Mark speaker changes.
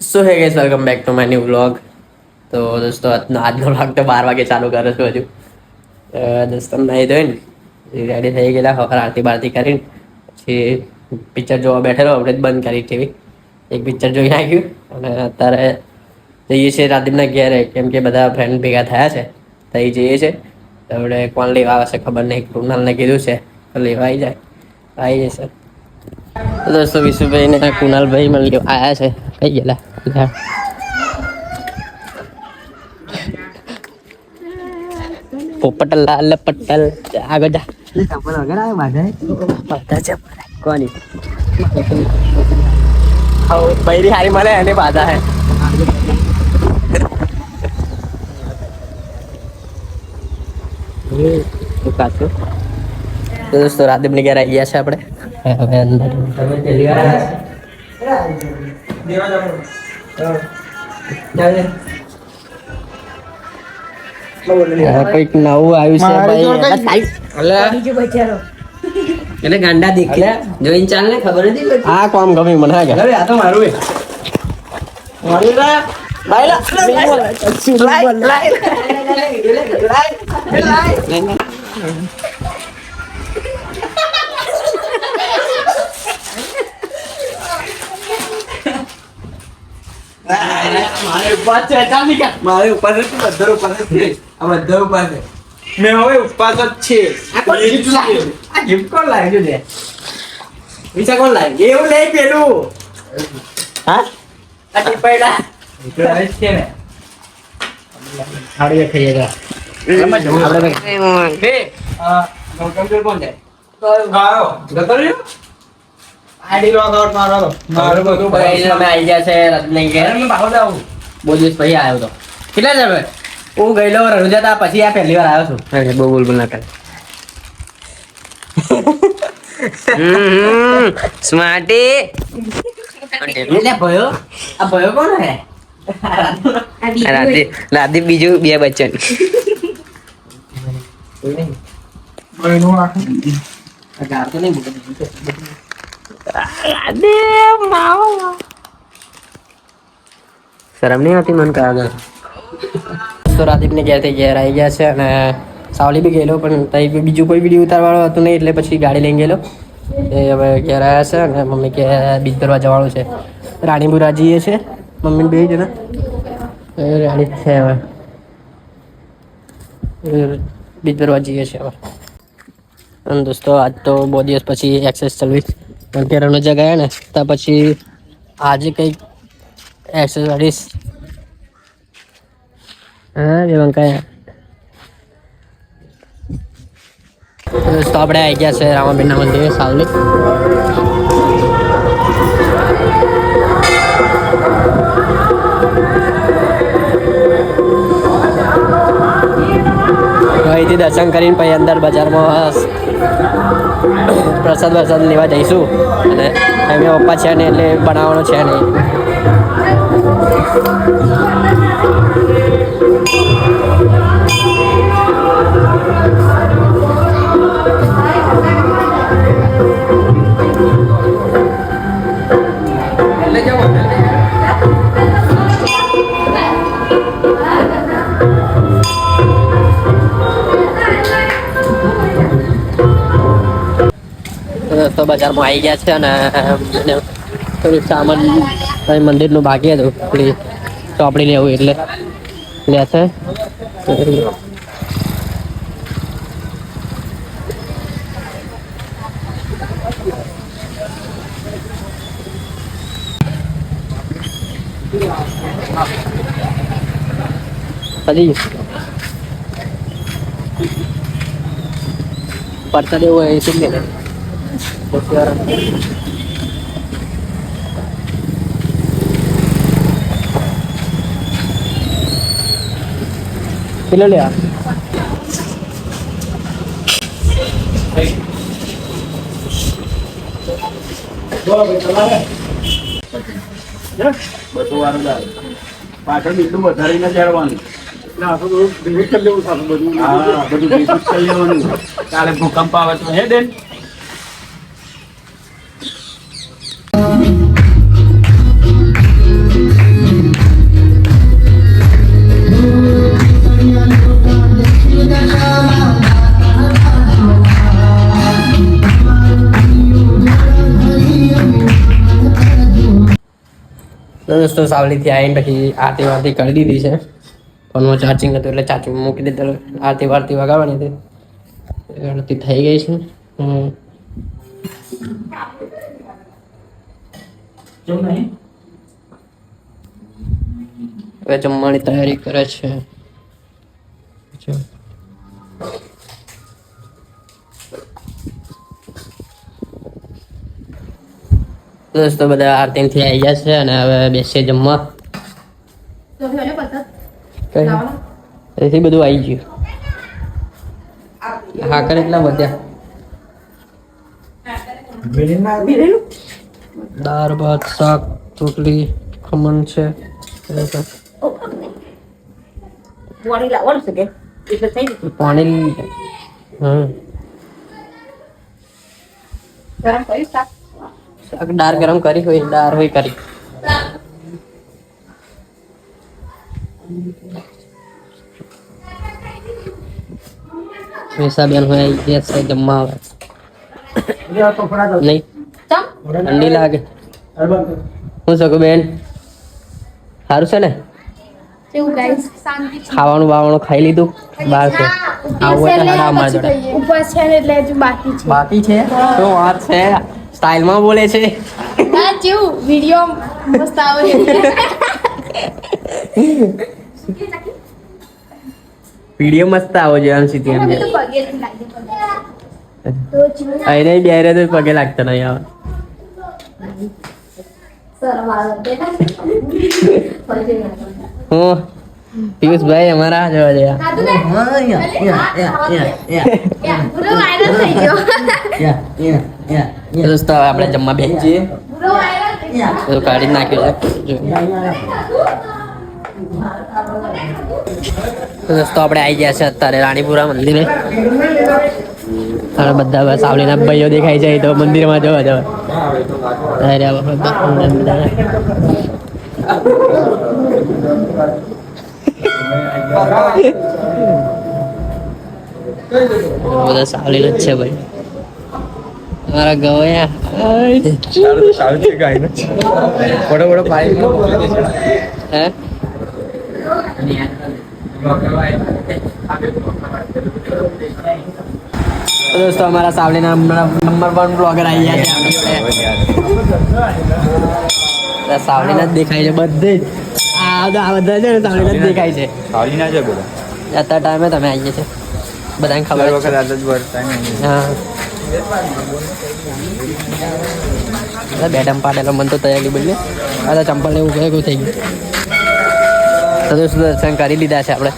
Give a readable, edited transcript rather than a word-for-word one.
Speaker 1: સો હે guys, welcome back to my new vlog. તો દોસ્તો આજનો વ્લોગ તો 12 વાગે ચાલુ કર્યો છું. હજુ દોસ્તો નહીં ધોઈને રેડી થઈ ગયેલા, હવે આરતી બારતી કરીને પછી પિક્ચર જોવા બેઠેલો. આપણે જ બંધ કરી ટીવી, એક પિક્ચર જોઈ નાખ્યું અને અત્યારે જઈએ છીએ રાદીપના ઘેરે, કેમ કે બધા ફ્રેન્ડ ભેગા થયા છે તો એ જઈએ છે. આપણે કોણ લેવા આવશે ખબર નહીં, કૃણાલને કીધું છે તો લેવા આવી જશે. તો દોસ્તો વિશુભાઈ ને કુણાલભાઈ મને આવ્યા છે. કઈ ગયેલા પોપટ લાલ પટેલ આગળ જા. કોની બૈરી હારી મળે એને બાધા હે. તો દોસ્તો રાદીપ ની ઘેર આવી ગયા છે આપણે. હવે અંદર કઈક નવું આવ્યું છે એટલે ગાંડા દેખી જોઈને ચાલ ને ખબર નથી. આ કોમ ગમે મને. આ તો મારું મારે ઉપર બધા ઉપર મેં હવે ઉપવાસ જ છે. આ ગિફ્ટ કોણ લાવ્યું છે? વિચાર કોણ લાવ્યું? એવું નહીં પેલું. હા આ ટીપાયડા છે ને ખાડી ખાઈએ ગયા. આપણે હે ગૌતમ કોણ છે? ગાયો ગતર આડી લોગ આઉટ મારો મારું બધું ભાઈ અમે આવી ગયા છે રત્ન કે મેં બાહો જાવ બહુ દિવસ પછી આવ્યો તો. કેટલા જ હવે હું ગયેલો રણુજા પછી આ પહેલી વાર આવ્યો છું. બહુ બોલ ના કરે. સ્માર્ટી એટલે ભયો આ ભયો કોણ હે? રાદીપ બીજું બે બચ્ચન શરમ નહીં આવતી મન કાગળ. તો રાદીપ ને ઘેર ઘેર આવી ગયા છે અને સાવલી બી ગયેલો પણ ત્યાં બીજું કોઈ વિડીયો ઉતારવાળો હતું નહીં એટલે પછી ગાડી લઈને ગયેલો. એ હવે ઘેર આવ્યા છે અને મમ્મી કે બીજ ભરવા જવાનું છે. રાણીપુરા જઈએ છે મમ્મી બે જણા ગાડી છે. હવે બીજ ભરવા જઈએ છે હવે. અને દોસ્તો આજ તો બહુ દિવસ પછી એક્સેસ ચલવી કારણ કે રણોજા ગયા ને તો પછી આજે કંઈક એક્સેસરીઝ હા દેવંકા. દોસ્તો આપણે આવી ગયા છે રામાબેનના મંદિરે સાવલી. અહીંથી દર્શન કરીને પછી અંદર બજારમાં પ્રસાદ લેવા જઈશું. અને એમના પપ્પા છે ને એટલે બનાવવાનો છે નહીં. તો બજારમાં આવી ગયા છે અને થોડું સામાન મંદિરનું બાકી હતું પેલી ચોપડી લેવું એટલે લે છે. પડતા દેવું હોય શું લે किलो ले
Speaker 2: પાછળ એટલું વધારીને ચડવાનું કાલે ભૂકંપ આવે તો હે બેન
Speaker 1: તો દોસ્તો સાવલીથી આવીને પછી આરતી વારતી કરી દીધી છે. ફોનમાં ચાર્જિંગ હતું એટલે ચાર્જિંગ મૂકી દીધેલું. આરતી વારતી વગાડવાની હતી. આરતી થઈ ગઈ છે. હવે જમવાની તૈયારી કરે છે. દોસ્તો બધા આરતીથી આવી ગયા છે અને હવે બેસીએ જમવા. એથી બધું આવી ગયું. હા કરે એટલા વધ્યા. દાળ ભાત શાક રોટલી ખમણ છે. પાણી શાક દાળ ગરમ કરી હોય દાળ હોય કરી. બેન હોય ગેસ જમવા આવે નહીં ઠંડી લાગે. શું શકું બેન સારું છે ને? ખાવાનું બાવાનું ખાઈ લીધું બહાર છે. બાકી છે તો વાત છે. સ્ટાઇલમાં બોલે છે.
Speaker 3: વિડિયો મસ્ત આવે.
Speaker 1: વિડીયો મસ્ત આવો છે આમ સીધી એમ. અરે બેરે તો પગે લાગતા નહીં આવે. હું પિયુષભાઈ અમારા જવા દે. દોસ્તો હવે આપણે જમવા બેસીએ. કાઢી નાખ્યું છે. દોસ્તો આપણે આવી ગયા છે અત્યારે રાણીપુરા મંદિરે. અને બધા સાવલીના ભાઈઓ દેખાય છે તો મંદિરમાં જવા જવા. બધા સાવલી જ છે ભાઈ. મારા ગવયા હે દોસ્તો અમારા સાવલીના નંબર 1 બ્લોગર આવી ગયા છે. સાવલીના જ દેખાય છે બધે જ. આ બધા છે ને સાવલીના જ દેખાય છે.
Speaker 2: સાવલીના છે બધા.
Speaker 1: અત્યારે ટાઈમે તમે આવીએ છે બધાને ખબર છે. હા બેડમ પાડેલો મન તો તૈયારી બોલીએ. આ ચંપલ એવું કયું થઈ ગયું. તો દોસ્તો દર્શન કરી લીધા છે આપણે.